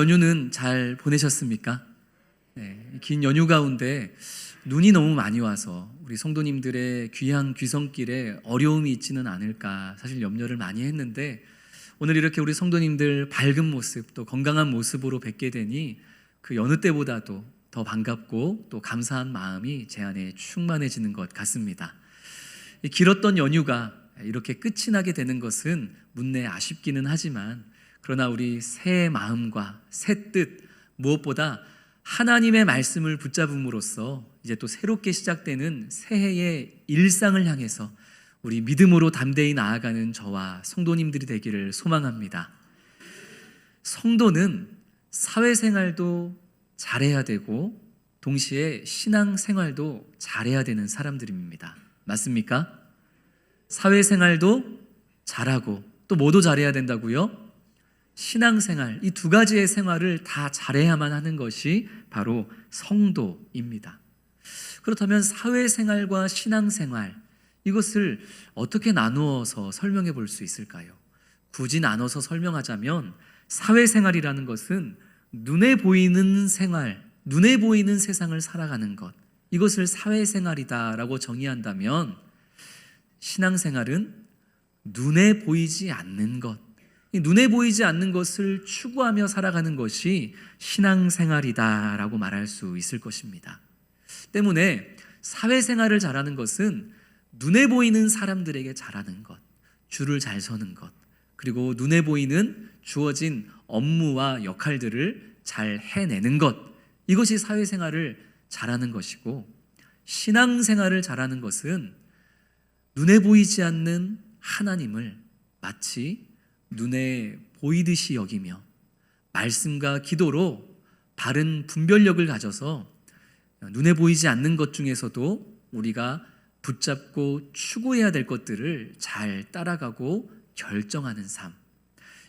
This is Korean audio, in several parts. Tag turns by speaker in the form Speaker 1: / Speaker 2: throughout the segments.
Speaker 1: 연휴는 잘 보내셨습니까? 네, 긴 연휴 가운데 눈이 너무 많이 와서 우리 성도님들의 귀향 귀성길에 어려움이 있지는 않을까 사실 염려를 많이 했는데, 오늘 이렇게 우리 성도님들 밝은 모습 또 건강한 모습으로 뵙게 되니 그 여느 때보다도 더 반갑고 또 감사한 마음이 제 안에 충만해지는 것 같습니다. 이 길었던 연휴가 이렇게 끝이 나게 되는 것은 문내 아쉽기는 하지만, 그러나 우리 새 마음과 새 뜻, 무엇보다 하나님의 말씀을 붙잡음으로써 이제 또 새롭게 시작되는 새해의 일상을 향해서 우리 믿음으로 담대히 나아가는 저와 성도님들이 되기를 소망합니다. 성도는 사회생활도 잘해야 되고 동시에 신앙생활도 잘해야 되는 사람들입니다. 맞습니까? 사회생활도 잘하고 또 뭐도 잘해야 된다고요? 신앙생활, 이 두 가지의 생활을 다 잘해야만 하는 것이 바로 성도입니다. 그렇다면 사회생활과 신앙생활, 이것을 어떻게 나누어서 설명해 볼 수 있을까요? 굳이 나눠서 설명하자면 사회생활이라는 것은 눈에 보이는 생활, 눈에 보이는 세상을 살아가는 것, 이것을 사회생활이다라고 정의한다면, 신앙생활은 눈에 보이지 않는 것, 눈에 보이지 않는 것을 추구하며 살아가는 것이 신앙생활이다라고 말할 수 있을 것입니다. 때문에 사회생활을 잘하는 것은 눈에 보이는 사람들에게 잘하는 것, 줄을 잘 서는 것, 그리고 눈에 보이는 주어진 업무와 역할들을 잘 해내는 것, 이것이 사회생활을 잘하는 것이고, 신앙생활을 잘하는 것은 눈에 보이지 않는 하나님을 마치 눈에 보이듯이 여기며 말씀과 기도로 바른 분별력을 가져서 눈에 보이지 않는 것 중에서도 우리가 붙잡고 추구해야 될 것들을 잘 따라가고 결정하는 삶,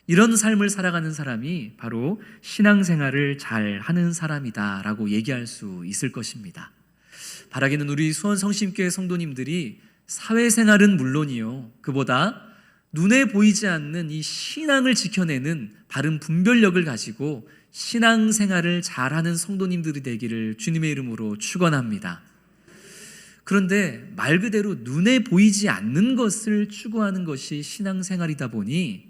Speaker 1: 이런 삶을 살아가는 사람이 바로 신앙생활을 잘 하는 사람이다라고 얘기할 수 있을 것입니다. 바라기는 우리 수원성심교회 성도님들이 사회생활은 물론이요, 그보다 눈에 보이지 않는 이 신앙을 지켜내는 바른 분별력을 가지고 신앙생활을 잘하는 성도님들이 되기를 주님의 이름으로 축원합니다. 그런데 말 그대로 눈에 보이지 않는 것을 추구하는 것이 신앙생활이다 보니,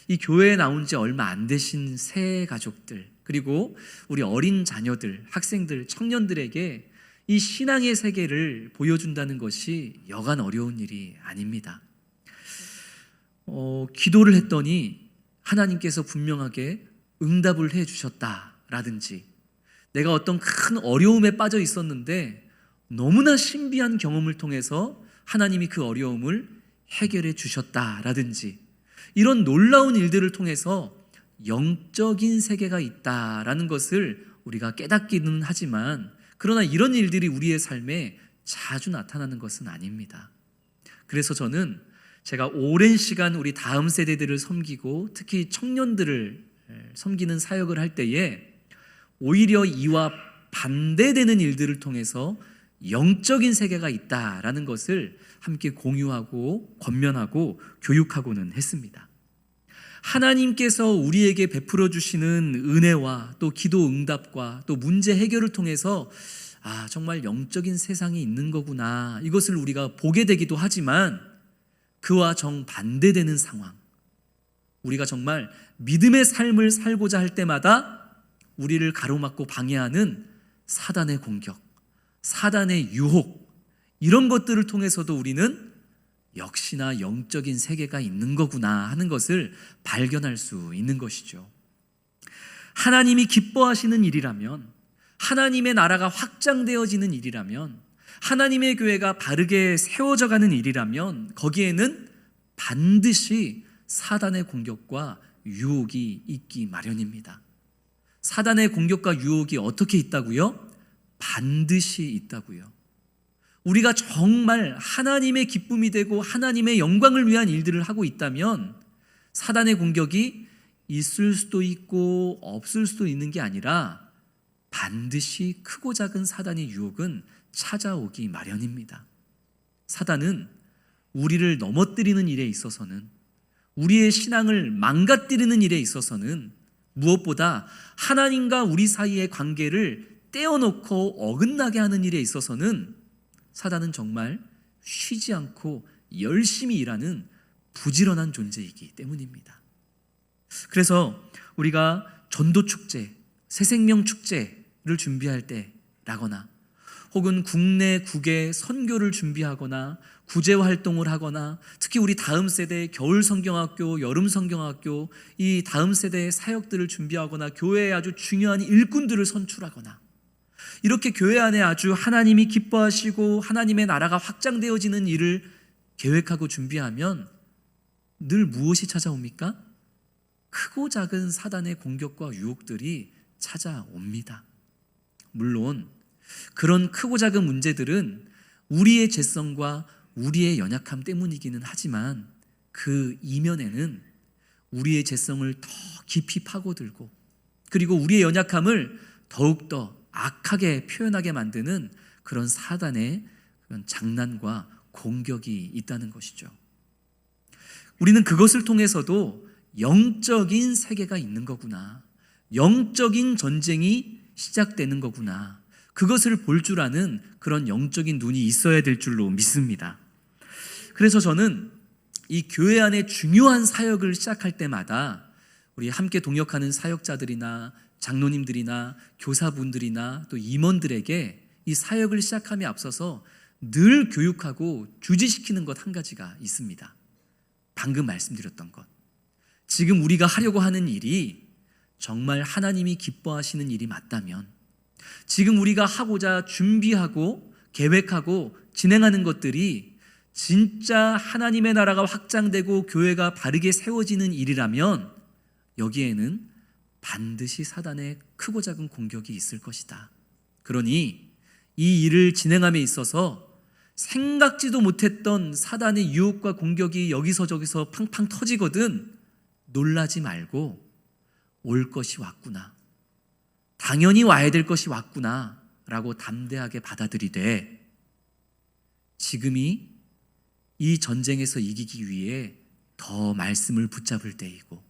Speaker 1: 이 교회에 나온 지 얼마 안 되신 새 가족들, 그리고 우리 어린 자녀들, 학생들, 청년들에게 이 신앙의 세계를 보여준다는 것이 여간 어려운 일이 아닙니다. 기도를 했더니 하나님께서 분명하게 응답을 해 주셨다라든지, 내가 어떤 큰 어려움에 빠져 있었는데 너무나 신비한 경험을 통해서 하나님이 그 어려움을 해결해 주셨다라든지, 이런 놀라운 일들을 통해서 영적인 세계가 있다라는 것을 우리가 깨닫기는 하지만, 그러나 이런 일들이 우리의 삶에 자주 나타나는 것은 아닙니다. 그래서 저는 제가 오랜 시간 우리 다음 세대들을 섬기고 특히 청년들을 섬기는 사역을 할 때에 오히려 이와 반대되는 일들을 통해서 영적인 세계가 있다라는 것을 함께 공유하고 권면하고 교육하고는 했습니다. 하나님께서 우리에게 베풀어 주시는 은혜와 또 기도 응답과 또 문제 해결을 통해서 정말 영적인 세상이 있는 거구나, 이것을 우리가 보게 되기도 하지만, 그와 정반대되는 상황, 우리가 정말 믿음의 삶을 살고자 할 때마다 우리를 가로막고 방해하는 사단의 공격, 사단의 유혹, 이런 것들을 통해서도 우리는 역시나 영적인 세계가 있는 거구나 하는 것을 발견할 수 있는 것이죠. 하나님이 기뻐하시는 일이라면, 하나님의 나라가 확장되어지는 일이라면, 하나님의 교회가 바르게 세워져가는 일이라면 거기에는 반드시 사단의 공격과 유혹이 있기 마련입니다. 사단의 공격과 유혹이 어떻게 있다고요? 반드시 있다고요. 우리가 정말 하나님의 기쁨이 되고 하나님의 영광을 위한 일들을 하고 있다면 사단의 공격이 있을 수도 있고 없을 수도 있는 게 아니라 반드시 크고 작은 사단의 유혹은 찾아오기 마련입니다. 사단은 우리를 넘어뜨리는 일에 있어서는, 우리의 신앙을 망가뜨리는 일에 있어서는 무엇보다 하나님과 우리 사이의 관계를 떼어놓고 어긋나게 하는 일에 있어서는 사단은 정말 쉬지 않고 열심히 일하는 부지런한 존재이기 때문입니다. 그래서 우리가 전도축제, 새생명축제를 준비할 때라거나 혹은 국내 국외 선교를 준비하거나 구제활동을 하거나 특히 우리 다음 세대 겨울 성경학교, 여름 성경학교 이 다음 세대의 사역들을 준비하거나 교회에 아주 중요한 일꾼들을 선출하거나 이렇게 교회 안에 아주 하나님이 기뻐하시고 하나님의 나라가 확장되어지는 일을 계획하고 준비하면 늘 무엇이 찾아옵니까? 크고 작은 사단의 공격과 유혹들이 찾아옵니다. 물론 그런 크고 작은 문제들은 우리의 죄성과 우리의 연약함 때문이기는 하지만 그 이면에는 우리의 죄성을 더 깊이 파고들고 그리고 우리의 연약함을 더욱더 악하게 표현하게 만드는 그런 사단의 그런 장난과 공격이 있다는 것이죠. 우리는 그것을 통해서도 영적인 세계가 있는 거구나, 영적인 전쟁이 시작되는 거구나, 그것을 볼 줄 아는 그런 영적인 눈이 있어야 될 줄로 믿습니다. 그래서 저는 이 교회 안에 중요한 사역을 시작할 때마다 우리 함께 동역하는 사역자들이나 장로님들이나 교사분들이나 또 임원들에게 이 사역을 시작함에 앞서서 늘 교육하고 주지시키는 것 한 가지가 있습니다. 방금 말씀드렸던 것. 지금 우리가 하려고 하는 일이 정말 하나님이 기뻐하시는 일이 맞다면, 지금 우리가 하고자 준비하고 계획하고 진행하는 것들이 진짜 하나님의 나라가 확장되고 교회가 바르게 세워지는 일이라면 여기에는 반드시 사단의 크고 작은 공격이 있을 것이다. 그러니 이 일을 진행함에 있어서 생각지도 못했던 사단의 유혹과 공격이 여기서 저기서 팡팡 터지거든 놀라지 말고 올 것이 왔구나, 당연히 와야 될 것이 왔구나 라고 담대하게 받아들이되, 지금이 이 전쟁에서 이기기 위해 더 말씀을 붙잡을 때이고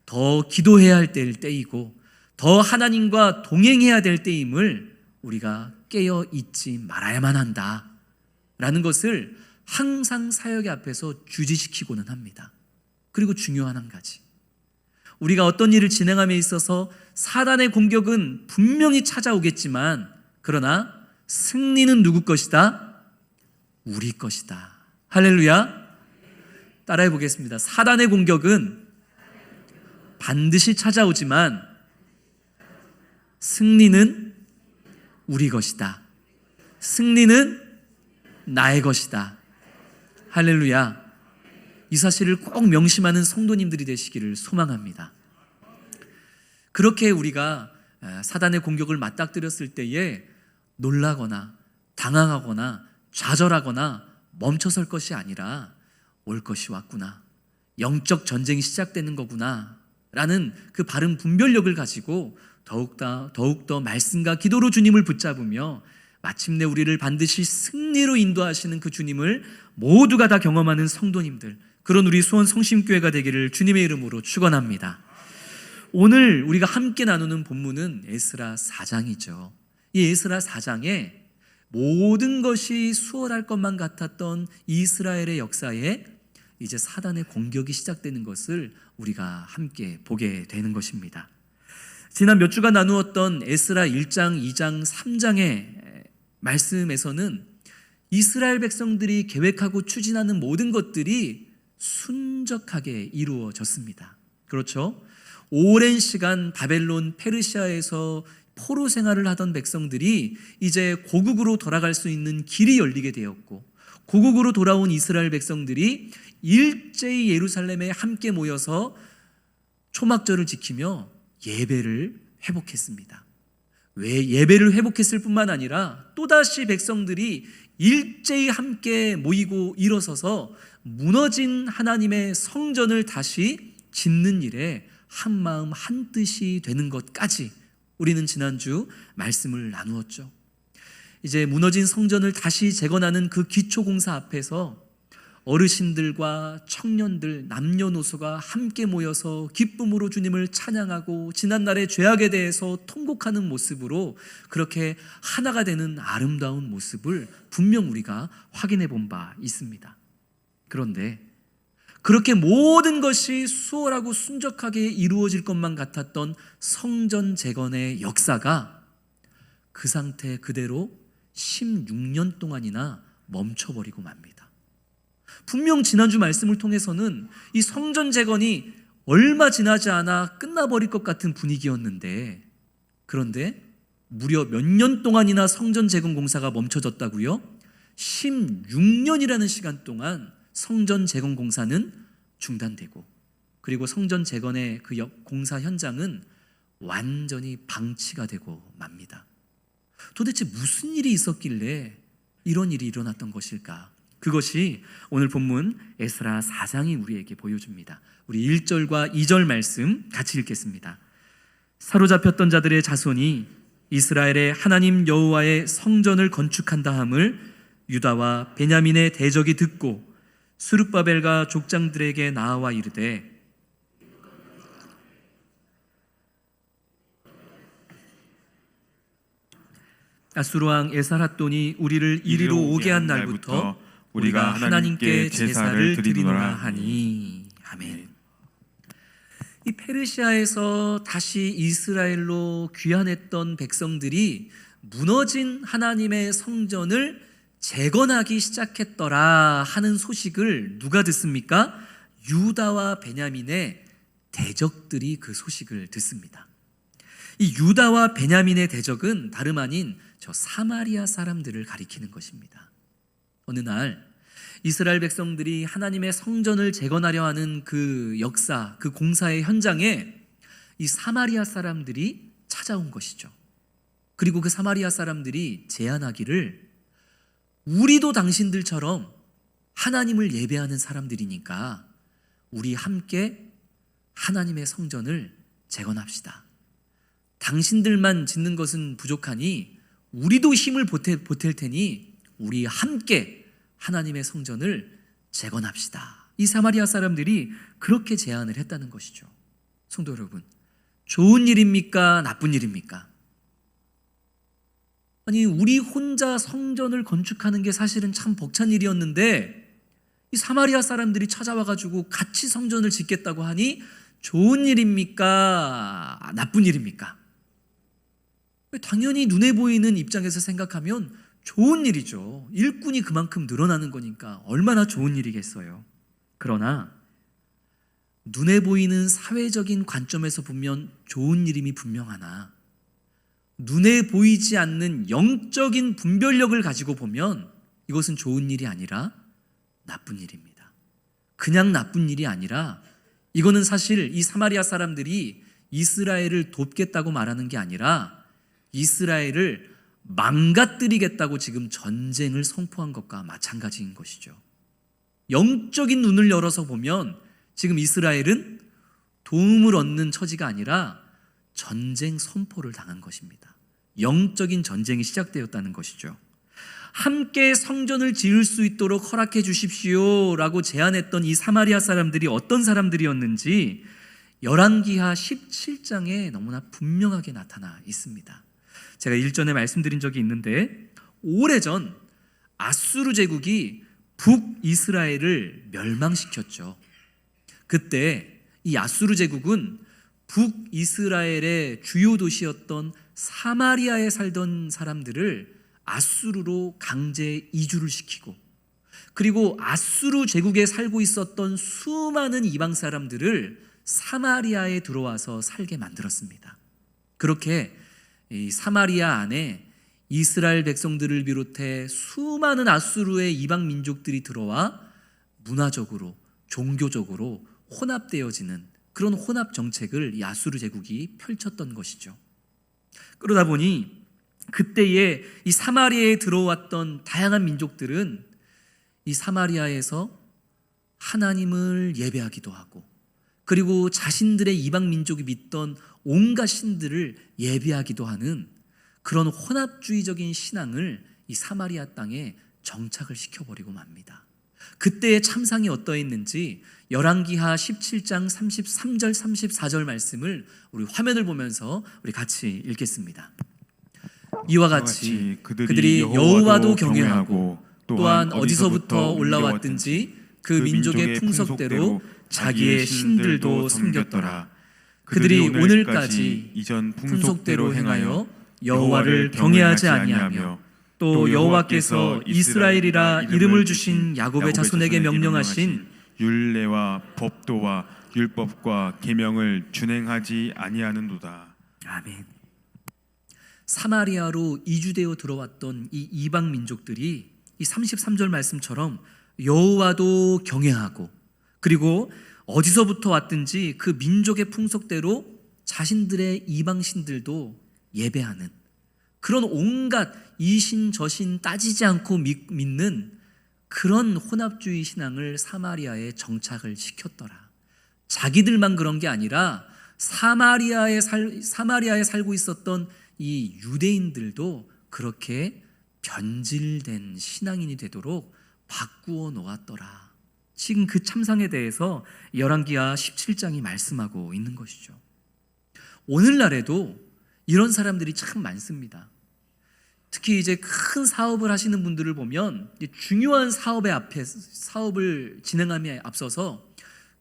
Speaker 1: 더 기도해야 할 때이고 더 하나님과 동행해야 될 때임을 우리가 깨어 있지 말아야만 한다 라는 것을 항상 사역의 앞에서 주지시키고는 합니다. 그리고 중요한 한 가지, 우리가 어떤 일을 진행함에 있어서 사단의 공격은 분명히 찾아오겠지만 그러나 승리는 누구 것이다? 우리 것이다. 할렐루야. 따라해 보겠습니다. 사단의 공격은 반드시 찾아오지만 승리는 우리 것이다. 승리는 나의 것이다. 할렐루야. 이 사실을 꼭 명심하는 성도님들이 되시기를 소망합니다. 그렇게 우리가 사단의 공격을 맞닥뜨렸을 때에 놀라거나 당황하거나 좌절하거나 멈춰설 것이 아니라 올 것이 왔구나, 영적 전쟁이 시작되는 거구나 라는 그 바른 분별력을 가지고 더욱더 말씀과 기도로 주님을 붙잡으며 마침내 우리를 반드시 승리로 인도하시는 그 주님을 모두가 다 경험하는 성도님들, 그런 우리 수원 성심교회가 되기를 주님의 이름으로 축원합니다. 오늘 우리가 함께 나누는 본문은 에스라 4장이죠. 이 에스라 4장에 모든 것이 수월할 것만 같았던 이스라엘의 역사에 이제 사단의 공격이 시작되는 것을 우리가 함께 보게 되는 것입니다. 지난 몇 주간 나누었던 에스라 1장, 2장, 3장의 말씀에서는 이스라엘 백성들이 계획하고 추진하는 모든 것들이 순적하게 이루어졌습니다. 그렇죠? 오랜 시간 바벨론, 페르시아에서 포로 생활을 하던 백성들이 이제 고국으로 돌아갈 수 있는 길이 열리게 되었고, 고국으로 돌아온 이스라엘 백성들이 일제히 예루살렘에 함께 모여서 초막절을 지키며 예배를 회복했습니다. 왜 예배를 회복했을 뿐만 아니라 또다시 백성들이 일제히 함께 모이고 일어서서 무너진 하나님의 성전을 다시 짓는 일에 한마음 한뜻이 되는 것까지 우리는 지난주 말씀을 나누었죠. 이제 무너진 성전을 다시 재건하는 그 기초공사 앞에서 어르신들과 청년들, 남녀노소가 함께 모여서 기쁨으로 주님을 찬양하고 지난날의 죄악에 대해서 통곡하는 모습으로 그렇게 하나가 되는 아름다운 모습을 분명 우리가 확인해 본 바 있습니다. 그런데 그렇게 모든 것이 수월하고 순적하게 이루어질 것만 같았던 성전 재건의 역사가 그 상태 그대로 16년 동안이나 멈춰버리고 맙니다. 분명 지난주 말씀을 통해서는 이 성전 재건이 얼마 지나지 않아 끝나버릴 것 같은 분위기였는데, 그런데 무려 몇 년 동안이나 성전 재건 공사가 멈춰졌다고요? 16년이라는 시간 동안 성전 재건 공사는 중단되고, 그리고 성전 재건의 그 공사 현장은 완전히 방치가 되고 맙니다. 도대체 무슨 일이 있었길래 이런 일이 일어났던 것일까? 그것이 오늘 본문 에스라 4장이 우리에게 보여줍니다. 우리 1절과 2절 말씀 같이 읽겠습니다. 사로잡혔던 자들의 자손이 이스라엘의 하나님 여호와의 성전을 건축한다 함을 유다와 베냐민의 대적이 듣고 스룹바벨과 족장들에게 나와 이르되 아수르 왕 에살핫돈이 우리를 이리로 오게 한 날부터 우리가 하나님께 제사를 드리노라 하니. 아멘. 이 페르시아에서 다시 이스라엘로 귀환했던 백성들이 무너진 하나님의 성전을 재건하기 시작했더라 하는 소식을 누가 듣습니까? 유다와 베냐민의 대적들이 그 소식을 듣습니다. 이 유다와 베냐민의 대적은 다름 아닌 저 사마리아 사람들을 가리키는 것입니다. 어느 날 이스라엘 백성들이 하나님의 성전을 재건하려 하는 그 역사, 그 공사의 현장에 이 사마리아 사람들이 찾아온 것이죠. 그리고 그 사마리아 사람들이 제안하기를, 우리도 당신들처럼 하나님을 예배하는 사람들이니까 우리 함께 하나님의 성전을 재건합시다. 당신들만 짓는 것은 부족하니 우리도 힘을 보탤 테니 우리 함께 하나님의 성전을 재건합시다. 이 사마리아 사람들이 그렇게 제안을 했다는 것이죠. 성도 여러분, 좋은 일입니까? 나쁜 일입니까? 아니, 우리 혼자 성전을 건축하는 게 사실은 참 벅찬 일이었는데 이 사마리아 사람들이 찾아와가지고 같이 성전을 짓겠다고 하니 좋은 일입니까? 나쁜 일입니까? 당연히 눈에 보이는 입장에서 생각하면 좋은 일이죠. 일꾼이 그만큼 늘어나는 거니까 얼마나 좋은 일이겠어요. 그러나 눈에 보이는 사회적인 관점에서 보면 좋은 일임이 분명하나 눈에 보이지 않는 영적인 분별력을 가지고 보면 이것은 좋은 일이 아니라 나쁜 일입니다. 그냥 나쁜 일이 아니라 이거는 사실 이 사마리아 사람들이 이스라엘을 돕겠다고 말하는 게 아니라 이스라엘을 망가뜨리겠다고 지금 전쟁을 선포한 것과 마찬가지인 것이죠. 영적인 눈을 열어서 보면 지금 이스라엘은 도움을 얻는 처지가 아니라 전쟁 선포를 당한 것입니다. 영적인 전쟁이 시작되었다는 것이죠. 함께 성전을 지을 수 있도록 허락해 주십시오 라고 제안했던 이 사마리아 사람들이 어떤 사람들이었는지 열왕기하 17장에 너무나 분명하게 나타나 있습니다. 제가 일전에 말씀드린 적이 있는데 오래전 아수르 제국이 북이스라엘을 멸망시켰죠. 그때 이 아수르 제국은 북이스라엘의 주요 도시였던 사마리아에 살던 사람들을 아수르로 강제 이주를 시키고, 그리고 아수르 제국에 살고 있었던 수많은 이방 사람들을 사마리아에 들어와서 살게 만들었습니다. 그렇게 이 사마리아 안에 이스라엘 백성들을 비롯해 수많은 아수르의 이방 민족들이 들어와 문화적으로, 종교적으로 혼합되어지는 그런 혼합 정책을 이 아수르 제국이 펼쳤던 것이죠. 그러다 보니 그때에 이 사마리아에 들어왔던 다양한 민족들은 이 사마리아에서 하나님을 예배하기도 하고, 그리고 자신들의 이방 민족이 믿던 온갖 신들을 예배하기도 하는 그런 혼합주의적인 신앙을 이 사마리아 땅에 정착을 시켜버리고 맙니다. 그때의 참상이 어떠했는지 열왕기하 17장 33절 34절 말씀을 우리 화면을 보면서 우리 같이 읽겠습니다. 이와 같이 그들이 여호와도 경외하고 또한 어디서부터 올라왔든지 그 민족의 풍속대로 자기의 신들도 섬겼더라. 그들이 오늘까지 이전 풍속대로 행하여 여호와를 경외하지 아니하며 또 여호와께서 이스라엘이라 이름을 주신 야곱의 자손에게 명령하신
Speaker 2: 율례와 법도와 율법과 계명을 준행하지 아니하는도다.
Speaker 1: 아멘. 사마리아로 이주되어 들어왔던 이 이방 민족들이 이 33절 말씀처럼 여호와도 경외하고 그리고 어디서부터 왔든지 그 민족의 풍속대로 자신들의 이방 신들도 예배하는 그런 온갖 이신 저신 따지지 않고 믿는 그런 혼합주의 신앙을 사마리아에 정착을 시켰더라. 자기들만 그런 게 아니라 사마리아에 살고 있었던 이 유대인들도 그렇게 변질된 신앙인이 되도록 바꾸어 놓았더라. 지금 그 참상에 대해서 열왕기하 17장이 말씀하고 있는 것이죠. 오늘날에도 이런 사람들이 참 많습니다. 특히 이제 큰 사업을 하시는 분들을 보면 중요한 사업을 진행함에 앞서서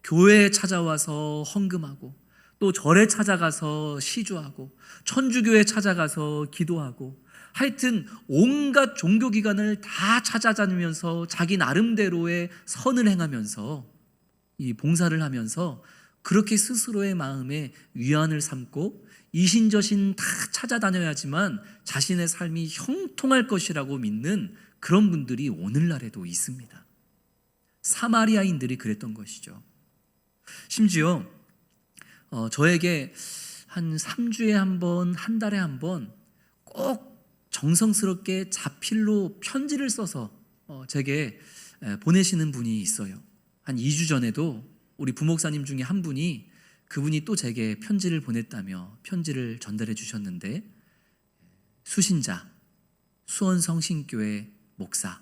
Speaker 1: 교회에 찾아와서 헌금하고 또 절에 찾아가서 시주하고 천주교에 찾아가서 기도하고 하여튼 온갖 종교기관을 다 찾아다니면서 자기 나름대로의 선을 행하면서 이 봉사를 하면서 그렇게 스스로의 마음에 위안을 삼고 이신저신 다 찾아다녀야지만 자신의 삶이 형통할 것이라고 믿는 그런 분들이 오늘날에도 있습니다. 사마리아인들이 그랬던 것이죠. 심지어 저에게 한 3주에 한 번, 한 달에 한 번 꼭 정성스럽게 자필로 편지를 써서 제게 보내시는 분이 있어요. 한 2주 전에도 우리 부목사님 중에 한 분이 그분이 또 제게 편지를 보냈다며 편지를 전달해 주셨는데 수신자, 수원성신교회 목사,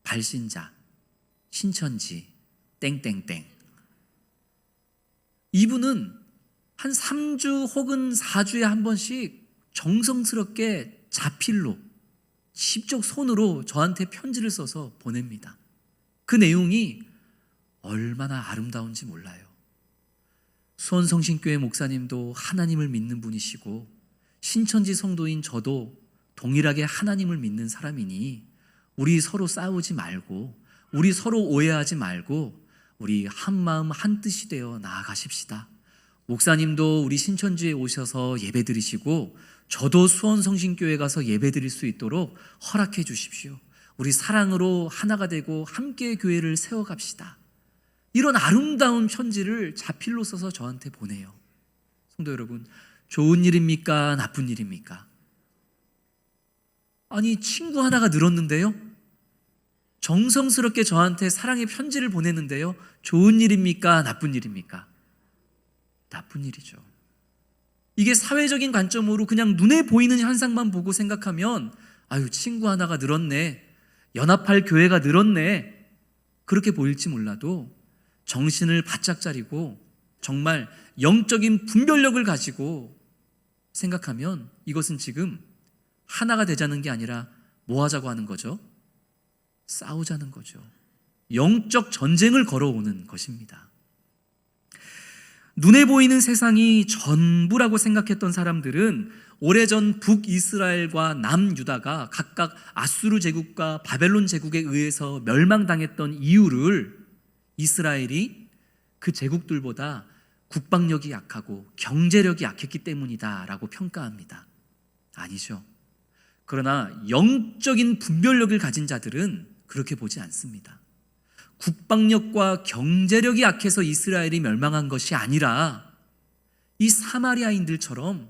Speaker 1: 발신자, 신천지, 땡땡땡. 이분은 한 3주 혹은 4주에 한 번씩 정성스럽게 자필로 직접 손으로 저한테 편지를 써서 보냅니다. 그 내용이 얼마나 아름다운지 몰라요. 수원성신교회 목사님도 하나님을 믿는 분이시고 신천지 성도인 저도 동일하게 하나님을 믿는 사람이니 우리 서로 싸우지 말고 우리 서로 오해하지 말고 우리 한 마음 한 뜻이 되어 나아가십시다. 목사님도 우리 신천지에 오셔서 예배드리시고 저도 수원성신교회 가서 예배드릴 수 있도록 허락해 주십시오. 우리 사랑으로 하나가 되고 함께 교회를 세워갑시다. 이런 아름다운 편지를 자필로 써서 저한테 보내요. 성도 여러분, 좋은 일입니까? 나쁜 일입니까? 아니, 친구 하나가 늘었는데요? 정성스럽게 저한테 사랑의 편지를 보내는데요? 좋은 일입니까? 나쁜 일입니까? 나쁜 일이죠. 이게 사회적인 관점으로 그냥 눈에 보이는 현상만 보고 생각하면 아유, 친구 하나가 늘었네, 연합할 교회가 늘었네, 그렇게 보일지 몰라도 정신을 바짝 차리고 정말 영적인 분별력을 가지고 생각하면 이것은 지금 하나가 되자는 게 아니라 뭐 하자고 하는 거죠? 싸우자는 거죠. 영적 전쟁을 걸어오는 것입니다. 눈에 보이는 세상이 전부라고 생각했던 사람들은 오래전 북이스라엘과 남유다가 각각 아수르 제국과 바벨론 제국에 의해서 멸망당했던 이유를 이스라엘이 그 제국들보다 국방력이 약하고 경제력이 약했기 때문이다라고 평가합니다. 아니죠. 그러나 영적인 분별력을 가진 자들은 그렇게 보지 않습니다. 국방력과 경제력이 약해서 이스라엘이 멸망한 것이 아니라 이 사마리아인들처럼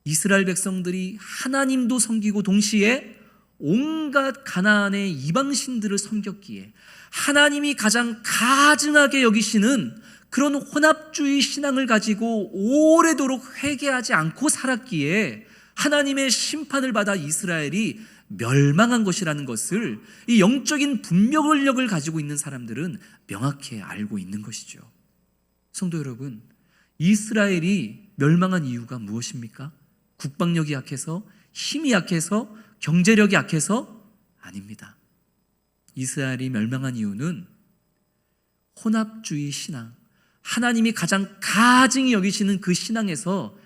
Speaker 1: 이스라엘 백성들이 하나님도 섬기고 동시에 온갖 가나안의 이방신들을 섬겼기에 하나님이 가장 가증하게 여기시는 그런 혼합주의 신앙을 가지고 오래도록 회개하지 않고 살았기에 하나님의 심판을 받아 이스라엘이 멸망한 것이라는 것을 이 영적인 분별력을 가지고 있는 사람들은 명확히 알고 있는 것이죠. 성도 여러분, 이스라엘이 멸망한 이유가 무엇입니까? 국방력이 약해서, 힘이 약해서, 경제력이 약해서? 아닙니다. 이스라엘이 멸망한 이유는 혼합주의 신앙, 하나님이 가장 가증히 여기시는 그 신앙에서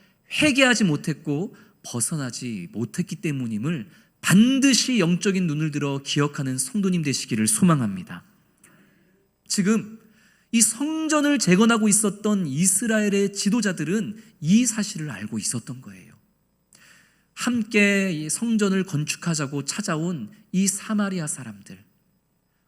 Speaker 1: 회개하지 못했고 벗어나지 못했기 때문임을 반드시 영적인 눈을 들어 기억하는 성도님 되시기를 소망합니다. 지금 이 성전을 재건하고 있었던 이스라엘의 지도자들은 이 사실을 알고 있었던 거예요. 함께 이 성전을 건축하자고 찾아온 이 사마리아 사람들,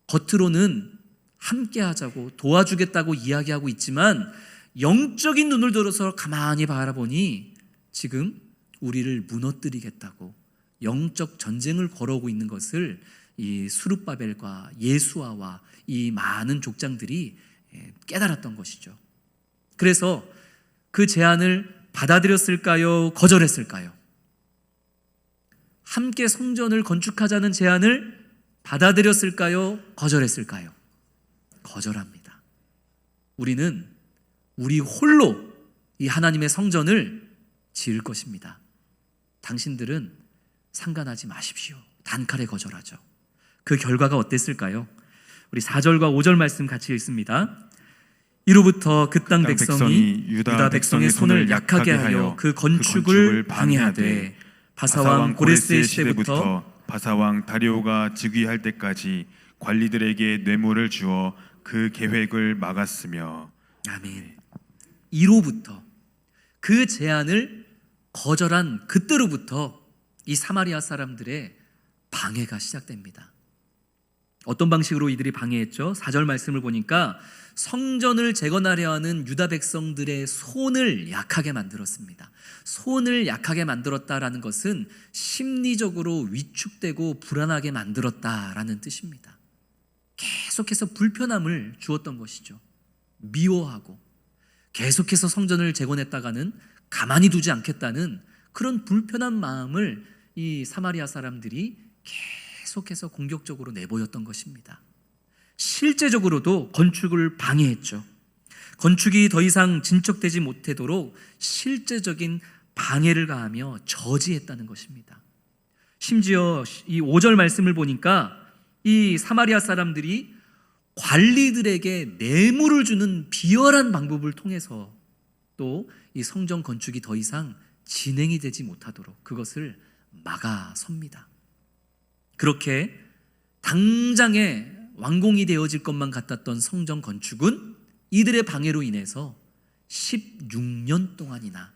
Speaker 1: 겉으로는 함께 하자고 도와주겠다고 이야기하고 있지만 영적인 눈을 들어서 가만히 바라보니 지금 우리를 무너뜨리겠다고 영적 전쟁을 걸어오고 있는 것을 이 스룹바벨과 예수아와 이 많은 족장들이 깨달았던 것이죠. 그래서 그 제안을 받아들였을까요? 거절했을까요? 함께 성전을 건축하자는 제안을 받아들였을까요? 거절했을까요? 거절합니다. 우리는 우리 홀로 이 하나님의 성전을 지을 것입니다. 당신들은 상관하지 마십시오. 단칼에 거절하죠. 그 결과가 어땠을까요? 우리 4절과 5절 말씀 같이 읽습니다. 이로부터 그 땅 백성이 유다 백성의 손을 약하게 하여 그 건축을 방해하되 바사왕 고레스의 시대부터
Speaker 2: 바사왕 다리오가 즉위할 때까지 관리들에게 뇌물을 주어 그 계획을 막았으며.
Speaker 1: 아멘. 이로부터 그 제안을 거절한 그때로부터 이 사마리아 사람들의 방해가 시작됩니다. 어떤 방식으로 이들이 방해했죠? 4절 말씀을 보니까 성전을 재건하려 하는 유다 백성들의 손을 약하게 만들었습니다. 손을 약하게 만들었다라는 것은 심리적으로 위축되고 불안하게 만들었다라는 뜻입니다. 계속해서 불편함을 주었던 것이죠. 미워하고 계속해서 성전을 재건했다가는 가만히 두지 않겠다는 그런 불편한 마음을 이 사마리아 사람들이 계속해서 공격적으로 내보였던 것입니다. 실제적으로도 건축을 방해했죠. 건축이 더 이상 진척되지 못하도록 실제적인 방해를 가하며 저지했다는 것입니다. 심지어 이 5절 말씀을 보니까 이 사마리아 사람들이 관리들에게 뇌물을 주는 비열한 방법을 통해서 또 이 성전 건축이 더 이상 진행이 되지 못하도록 그것을 막아섭니다. 그렇게 당장에 완공이 되어질 것만 같았던 성전 건축은 이들의 방해로 인해서 16년 동안이나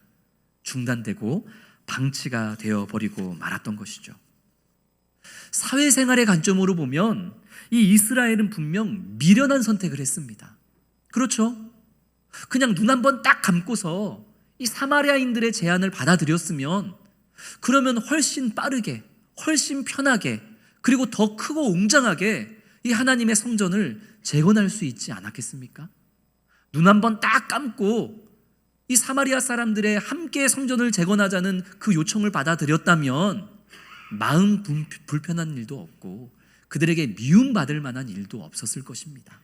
Speaker 1: 중단되고 방치가 되어버리고 말았던 것이죠. 사회생활의 관점으로 보면 이 이스라엘은 분명 미련한 선택을 했습니다. 그렇죠? 그냥 눈 한번 딱 감고서 이 사마리아인들의 제안을 받아들였으면 그러면 훨씬 빠르게, 훨씬 편하게, 그리고 더 크고 웅장하게 이 하나님의 성전을 재건할 수 있지 않았겠습니까? 눈 한번 딱 감고 이 사마리아 사람들의 함께 성전을 재건하자는 그 요청을 받아들였다면 마음 불편한 일도 없고 그들에게 미움받을 만한 일도 없었을 것입니다.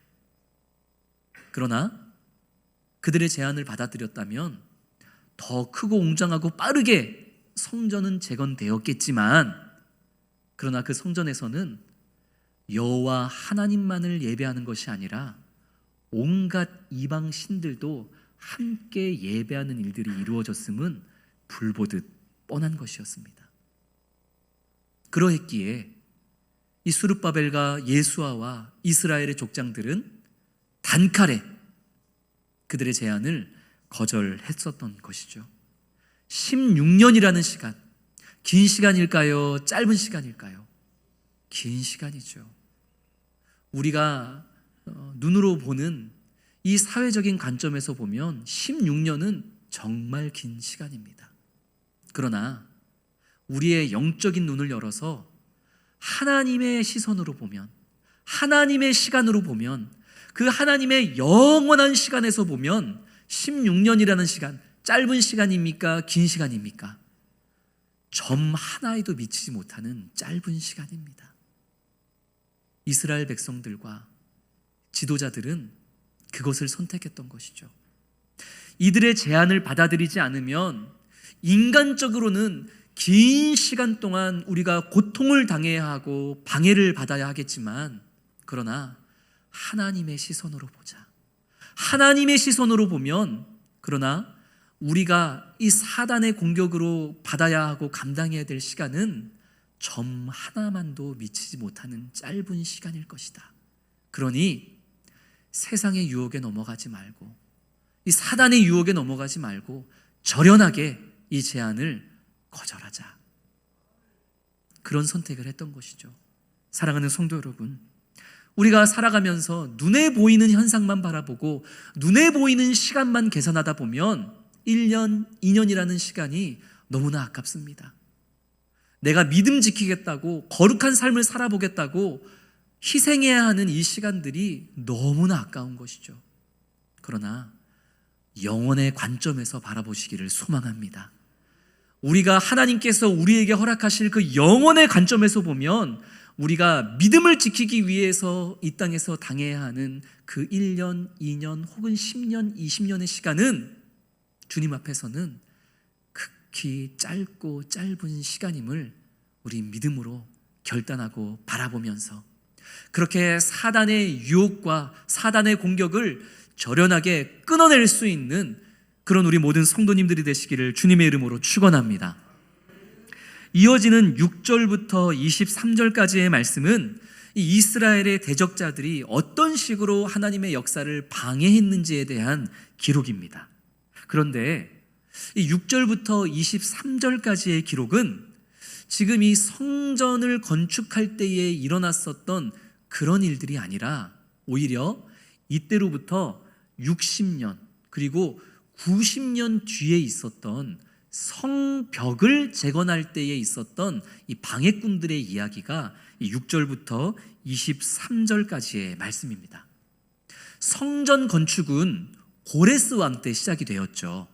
Speaker 1: 그러나 그들의 제안을 받아들였다면 더 크고 웅장하고 빠르게 성전은 재건되었겠지만 그러나 그 성전에서는 여호와 하나님만을 예배하는 것이 아니라 온갖 이방 신들도 함께 예배하는 일들이 이루어졌음은 불보듯 뻔한 것이었습니다. 그러했기에 이 스룹바벨과 예수아와 이스라엘의 족장들은 단칼에 그들의 제안을 거절했었던 것이죠. 16년이라는 시간, 긴 시간일까요? 짧은 시간일까요? 긴 시간이죠. 우리가 눈으로 보는 이 사회적인 관점에서 보면 16년은 정말 긴 시간입니다. 그러나 우리의 영적인 눈을 열어서 하나님의 시선으로 보면, 하나님의 시간으로 보면, 그 하나님의 영원한 시간에서 보면 16년이라는 시간, 짧은 시간입니까? 긴 시간입니까? 점 하나에도 미치지 못하는 짧은 시간입니다. 이스라엘 백성들과 지도자들은 그것을 선택했던 것이죠. 이들의 제안을 받아들이지 않으면 인간적으로는 긴 시간 동안 우리가 고통을 당해야 하고 방해를 받아야 하겠지만, 그러나 하나님의 시선으로 보자. 하나님의 시선으로 보면, 그러나 우리가 이 사단의 공격으로 받아야 하고 감당해야 될 시간은 점 하나만도 미치지 못하는 짧은 시간일 것이다. 그러니 세상의 유혹에 넘어가지 말고, 이 사단의 유혹에 넘어가지 말고 절연하게 이 제안을 거절하자. 그런 선택을 했던 것이죠. 사랑하는 성도 여러분, 우리가 살아가면서 눈에 보이는 현상만 바라보고 눈에 보이는 시간만 계산하다 보면 1년, 2년이라는 시간이 너무나 아깝습니다. 내가 믿음 지키겠다고, 거룩한 삶을 살아보겠다고 희생해야 하는 이 시간들이 너무나 아까운 것이죠. 그러나 영혼의 관점에서 바라보시기를 소망합니다. 우리가 하나님께서 우리에게 허락하실 그 영혼의 관점에서 보면 우리가 믿음을 지키기 위해서 이 땅에서 당해야 하는 그 1년, 2년 혹은 10년, 20년의 시간은 주님 앞에서는 극히 짧고 짧은 시간임을 우리 믿음으로 결단하고 바라보면서 그렇게 사단의 유혹과 사단의 공격을 절연하게 끊어낼 수 있는 그런 우리 모든 성도님들이 되시기를 주님의 이름으로 축원합니다. 이어지는 6절부터 23절까지의 말씀은 이 이스라엘의 대적자들이 어떤 식으로 하나님의 역사를 방해했는지에 대한 기록입니다. 그런데 이 6절부터 23절까지의 기록은 지금 이 성전을 건축할 때에 일어났었던 그런 일들이 아니라 오히려 이때로부터 60년 그리고 90년 뒤에 있었던 성벽을 재건할 때에 있었던 이 방해꾼들의 이야기가 이 6절부터 23절까지의 말씀입니다. 성전 건축은 고레스 왕 때 시작이 되었죠.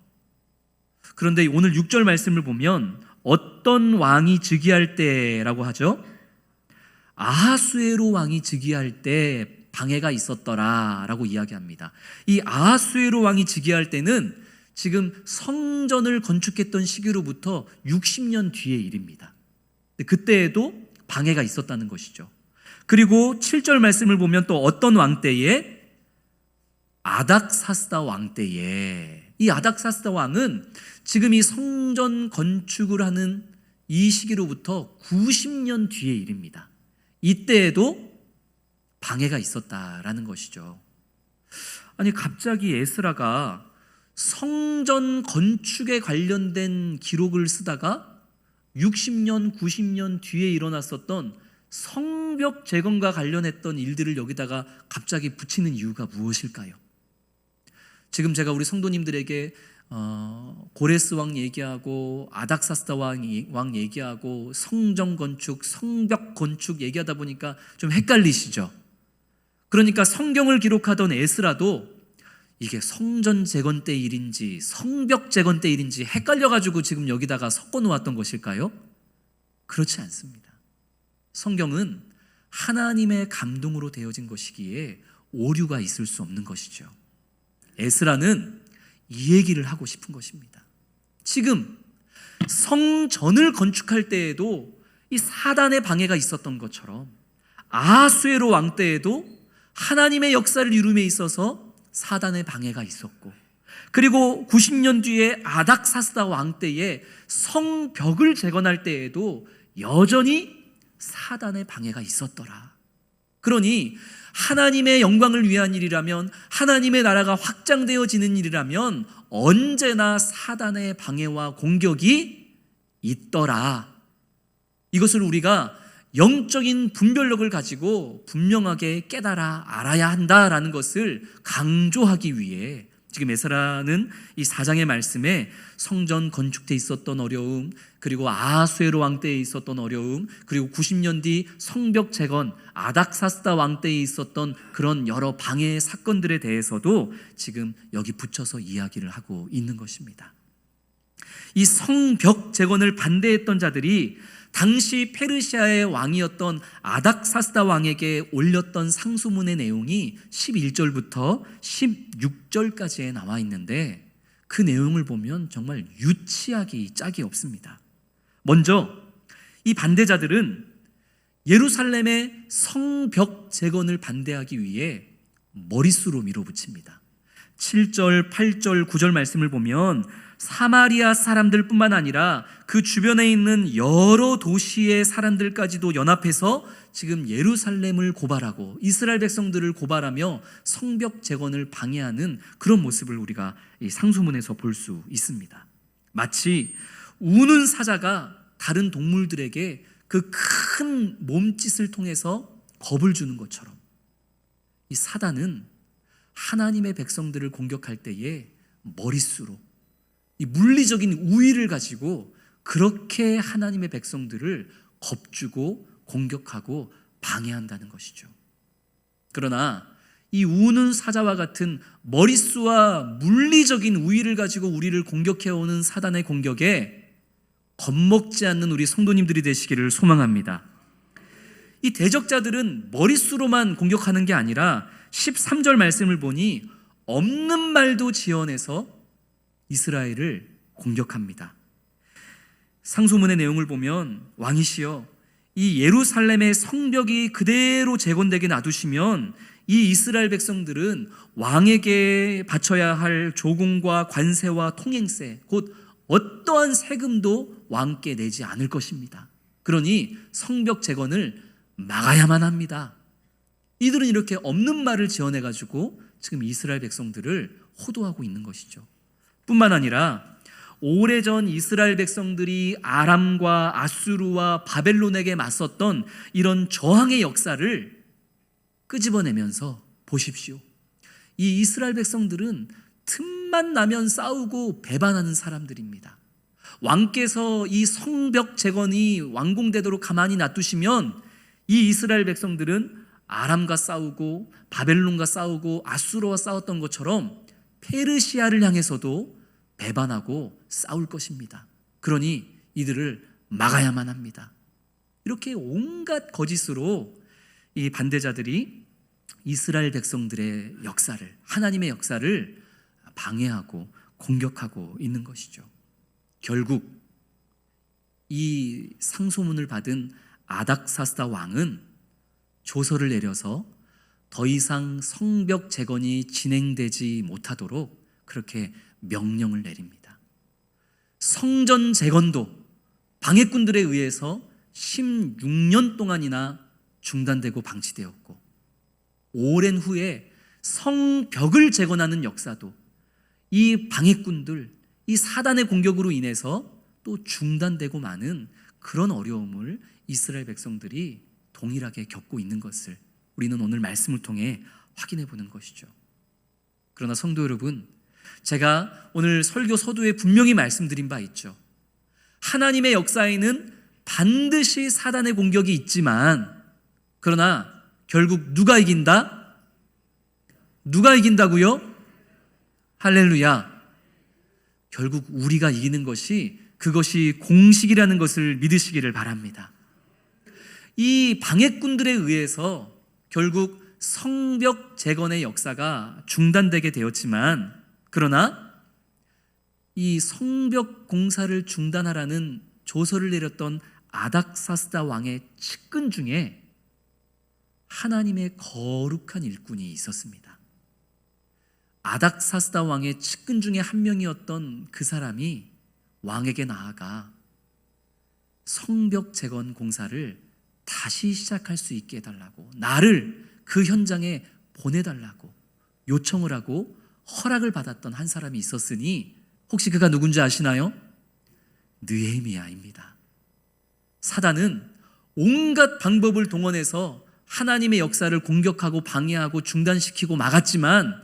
Speaker 1: 그런데 오늘 6절 말씀을 보면 어떤 왕이 즉위할 때라고 하죠? 아하수에로 왕이 즉위할 때 방해가 있었더라 라고 이야기합니다. 이 아하수에로 왕이 즉위할 때는 지금 성전을 건축했던 시기로부터 60년 뒤의 일입니다. 그때에도 방해가 있었다는 것이죠. 그리고 7절 말씀을 보면 또 어떤 왕 때에? 아닥사스다 왕 때에. 이 아닥사스다 왕은 지금 이 성전 건축을 하는 이 시기로부터 90년 뒤의 일입니다. 이때에도 방해가 있었다라는 것이죠. 아니 갑자기 에스라가 성전 건축에 관련된 기록을 쓰다가 60년, 90년 뒤에 일어났었던 성벽 재건과 관련했던 일들을 여기다가 갑자기 붙이는 이유가 무엇일까요? 지금 제가 우리 성도님들에게 고레스 왕 얘기하고 아닥사스다 왕 얘기하고 성전 건축, 성벽 건축 얘기하다 보니까 좀 헷갈리시죠? 그러니까 성경을 기록하던 에스라도 이게 성전 재건 때 일인지 성벽 재건 때 일인지 헷갈려가지고 지금 여기다가 섞어 놓았던 것일까요? 그렇지 않습니다. 성경은 하나님의 감동으로 되어진 것이기에 오류가 있을 수 없는 것이죠. 에스라는 이 얘기를 하고 싶은 것입니다. 지금 성전을 건축할 때에도 이 사단의 방해가 있었던 것처럼 아하수에로 왕 때에도 하나님의 역사를 이룸에 있어서 사단의 방해가 있었고, 그리고 90년 뒤에 아닥사스다 왕 때에 성벽을 재건할 때에도 여전히 사단의 방해가 있었더라. 그러니 하나님의 영광을 위한 일이라면, 하나님의 나라가 확장되어지는 일이라면 언제나 사단의 방해와 공격이 있더라. 이것을 우리가 영적인 분별력을 가지고 분명하게 깨달아 알아야 한다라는 것을 강조하기 위해 지금 에스라는 이 4장의 말씀에 성전 건축때 있었던 어려움, 그리고 아하수에로 왕 때에 있었던 어려움, 그리고 90년 뒤 성벽 재건, 아닥사스다 왕 때에 있었던 그런 여러 방해 사건들에 대해서도 지금 여기 붙여서 이야기를 하고 있는 것입니다. 이 성벽 재건을 반대했던 자들이 당시 페르시아의 왕이었던 아닥사스다 왕에게 올렸던 상소문의 내용이 11절부터 16절까지에 나와 있는데 그 내용을 보면 정말 유치하기 짝이 없습니다. 먼저 이 반대자들은 예루살렘의 성벽 재건을 반대하기 위해 머릿수로 밀어붙입니다. 7절, 8절, 9절 말씀을 보면 사마리아 사람들뿐만 아니라 그 주변에 있는 여러 도시의 사람들까지도 연합해서 지금 예루살렘을 고발하고 이스라엘 백성들을 고발하며 성벽 재건을 방해하는 그런 모습을 우리가 이 상소문에서 볼 수 있습니다. 마치 우는 사자가 다른 동물들에게 그 큰 몸짓을 통해서 겁을 주는 것처럼 이 사단은 하나님의 백성들을 공격할 때에 머릿수로 이 물리적인 우위를 가지고 그렇게 하나님의 백성들을 겁주고 공격하고 방해한다는 것이죠. 그러나 이 우는 사자와 같은 머릿수와 물리적인 우위를 가지고 우리를 공격해오는 사단의 공격에 겁먹지 않는 우리 성도님들이 되시기를 소망합니다. 이 대적자들은 머릿수로만 공격하는 게 아니라 13절 말씀을 보니 없는 말도 지어내서 이스라엘을 공격합니다. 상소문의 내용을 보면 왕이시여 이 예루살렘의 성벽이 그대로 재건되게 놔두시면 이 이스라엘 백성들은 왕에게 바쳐야 할 조공과 관세와 통행세 곧 어떠한 세금도 왕께 내지 않을 것입니다. 그러니 성벽 재건을 막아야만 합니다. 이들은 이렇게 없는 말을 지어내가지고 지금 이스라엘 백성들을 호도하고 있는 것이죠. 뿐만 아니라 오래전 이스라엘 백성들이 아람과 아수르와 바벨론에게 맞섰던 이런 저항의 역사를 끄집어내면서 보십시오. 이 이스라엘 백성들은 틈만 나면 싸우고 배반하는 사람들입니다. 왕께서 이 성벽 재건이 완공되도록 가만히 놔두시면 이 이스라엘 백성들은 아람과 싸우고 바벨론과 싸우고 아수르와 싸웠던 것처럼 페르시아를 향해서도 배반하고 싸울 것입니다. 그러니 이들을 막아야만 합니다. 이렇게 온갖 거짓으로 이 반대자들이 이스라엘 백성들의 역사를, 하나님의 역사를 방해하고 공격하고 있는 것이죠. 결국 이 상소문을 받은 아닥사스다 왕은 조서를 내려서 더 이상 성벽 재건이 진행되지 못하도록 그렇게 명령을 내립니다. 성전 재건도 방해꾼들에 의해서 16년 동안이나 중단되고 방치되었고 오랜 후에 성벽을 재건하는 역사도 이 방해꾼들, 이 사단의 공격으로 인해서 또 중단되고 마는 그런 어려움을 이스라엘 백성들이 동일하게 겪고 있는 것을 우리는 오늘 말씀을 통해 확인해 보는 것이죠. 그러나 성도 여러분, 제가 오늘 설교 서두에 분명히 말씀드린 바 있죠. 하나님의 역사에는 반드시 사단의 공격이 있지만 그러나 결국 누가 이긴다? 누가 이긴다고요? 할렐루야. 결국 우리가 이기는 것이 그것이 공식이라는 것을 믿으시기를 바랍니다. 이 방해꾼들에 의해서 결국 성벽 재건의 역사가 중단되게 되었지만 그러나 이 성벽 공사를 중단하라는 조서를 내렸던 아닥사스다 왕의 측근 중에 하나님의 거룩한 일꾼이 있었습니다. 아닥사스다 왕의 측근 중에 한 명이었던 그 사람이 왕에게 나아가 성벽 재건 공사를 다시 시작할 수 있게 해달라고, 나를 그 현장에 보내달라고 요청을 하고 허락을 받았던 한 사람이 있었으니 혹시 그가 누군지 아시나요? 느헤미야입니다. 사단은 온갖 방법을 동원해서 하나님의 역사를 공격하고 방해하고 중단시키고 막았지만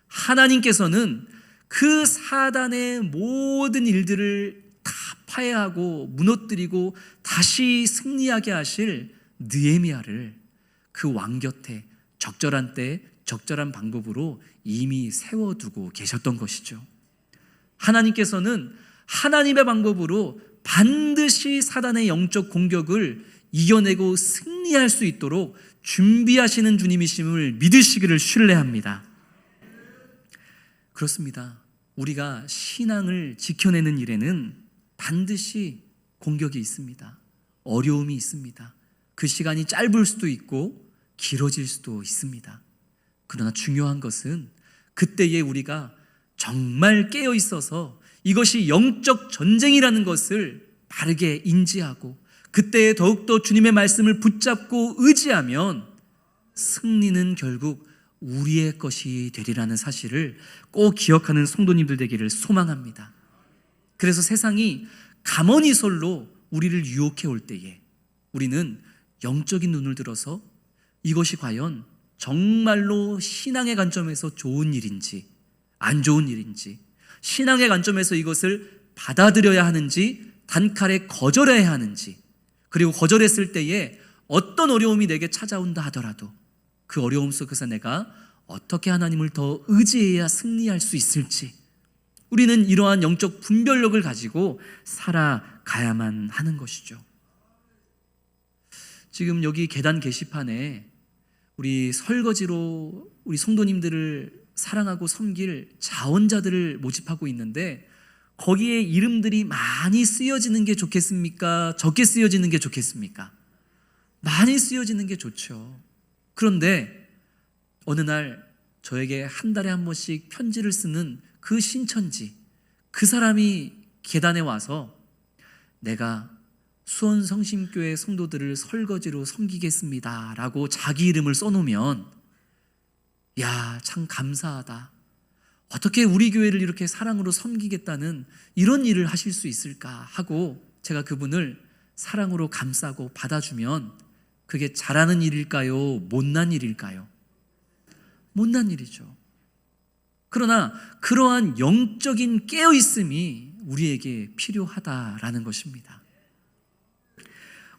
Speaker 1: 하나님께서는 그 사단의 모든 일들을 다 파해하고 무너뜨리고 다시 승리하게 하실 느헤미야를 그 왕 곁에 적절한 때 적절한 방법으로 이미 세워두고 계셨던 것이죠. 하나님께서는 하나님의 방법으로 반드시 사단의 영적 공격을 이겨내고 승리할 수 있도록 준비하시는 주님이심을 믿으시기를 신뢰합니다. 그렇습니다. 우리가 신앙을 지켜내는 일에는 반드시 공격이 있습니다. 어려움이 있습니다. 그 시간이 짧을 수도 있고 길어질 수도 있습니다. 그러나 중요한 것은 그때에 우리가 정말 깨어 있어서 이것이 영적 전쟁이라는 것을 바르게 인지하고 그때에 더욱더 주님의 말씀을 붙잡고 의지하면 승리는 결국 우리의 것이 되리라는 사실을 꼭 기억하는 성도님들 되기를 소망합니다. 그래서 세상이 가머니솔로 우리를 유혹해 올 때에 우리는 영적인 눈을 들어서 이것이 과연 정말로 신앙의 관점에서 좋은 일인지 안 좋은 일인지, 신앙의 관점에서 이것을 받아들여야 하는지 단칼에 거절해야 하는지, 그리고 거절했을 때에 어떤 어려움이 내게 찾아온다 하더라도 그 어려움 속에서 내가 어떻게 하나님을 더 의지해야 승리할 수 있을지, 우리는 이러한 영적 분별력을 가지고 살아가야만 하는 것이죠. 지금 여기 계단 게시판에 우리 설거지로 우리 성도님들을 사랑하고 섬길 자원자들을 모집하고 있는데 거기에 이름들이 많이 쓰여지는 게 좋겠습니까? 적게 쓰여지는 게 좋겠습니까? 많이 쓰여지는 게 좋죠. 그런데 어느 날 저에게 한 달에 한 번씩 편지를 쓰는 그 신천지, 그 사람이 계단에 와서 내가 수원 성심교회 성도들을 설거지로 섬기겠습니다 라고 자기 이름을 써놓으면 야, 참 감사하다. 어떻게 우리 교회를 이렇게 사랑으로 섬기겠다는 이런 일을 하실 수 있을까 하고 제가 그분을 사랑으로 감싸고 받아주면 그게 잘하는 일일까요? 못난 일일까요? 못난 일이죠. 그러나 그러한 영적인 깨어있음이 우리에게 필요하다라는 것입니다.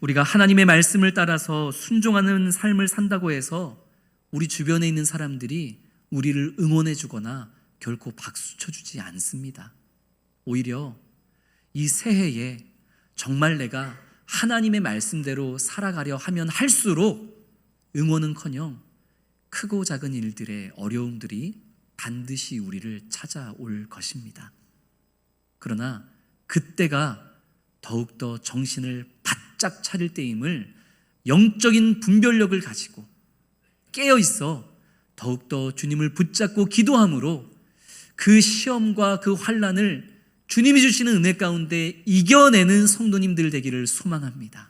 Speaker 1: 우리가 하나님의 말씀을 따라서 순종하는 삶을 산다고 해서 우리 주변에 있는 사람들이 우리를 응원해 주거나 결코 박수 쳐주지 않습니다. 오히려 이 새해에 정말 내가 하나님의 말씀대로 살아가려 하면 할수록 응원은커녕 크고 작은 일들의 어려움들이 반드시 우리를 찾아올 것입니다. 그러나 그때가 더욱더 정신을 바짝 차릴 때임을 영적인 분별력을 가지고 깨어있어 더욱더 주님을 붙잡고 기도함으로 그 시험과 그 환난을 주님이 주시는 은혜 가운데 이겨내는 성도님들 되기를 소망합니다.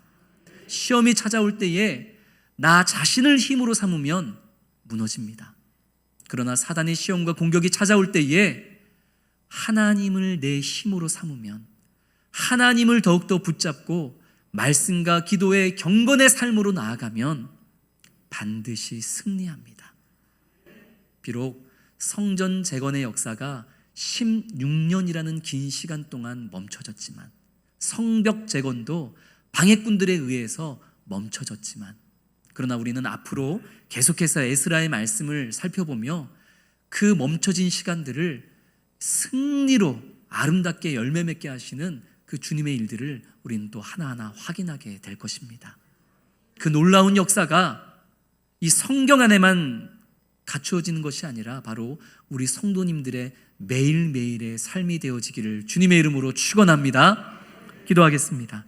Speaker 1: 시험이 찾아올 때에 나 자신을 힘으로 삼으면 무너집니다. 그러나 사단의 시험과 공격이 찾아올 때에 하나님을 내 힘으로 삼으면, 하나님을 더욱더 붙잡고 말씀과 기도의 경건의 삶으로 나아가면 반드시 승리합니다. 비록 성전 재건의 역사가 16년이라는 긴 시간 동안 멈춰졌지만, 성벽 재건도 방해꾼들에 의해서 멈춰졌지만, 그러나 우리는 앞으로 계속해서 에스라의 말씀을 살펴보며 그 멈춰진 시간들을 승리로 아름답게 열매 맺게 하시는 그 주님의 일들을 우리는 또 하나하나 확인하게 될 것입니다. 그 놀라운 역사가 이 성경 안에만 갖추어지는 것이 아니라 바로 우리 성도님들의 매일매일의 삶이 되어지기를 주님의 이름으로 축원합니다. 기도하겠습니다.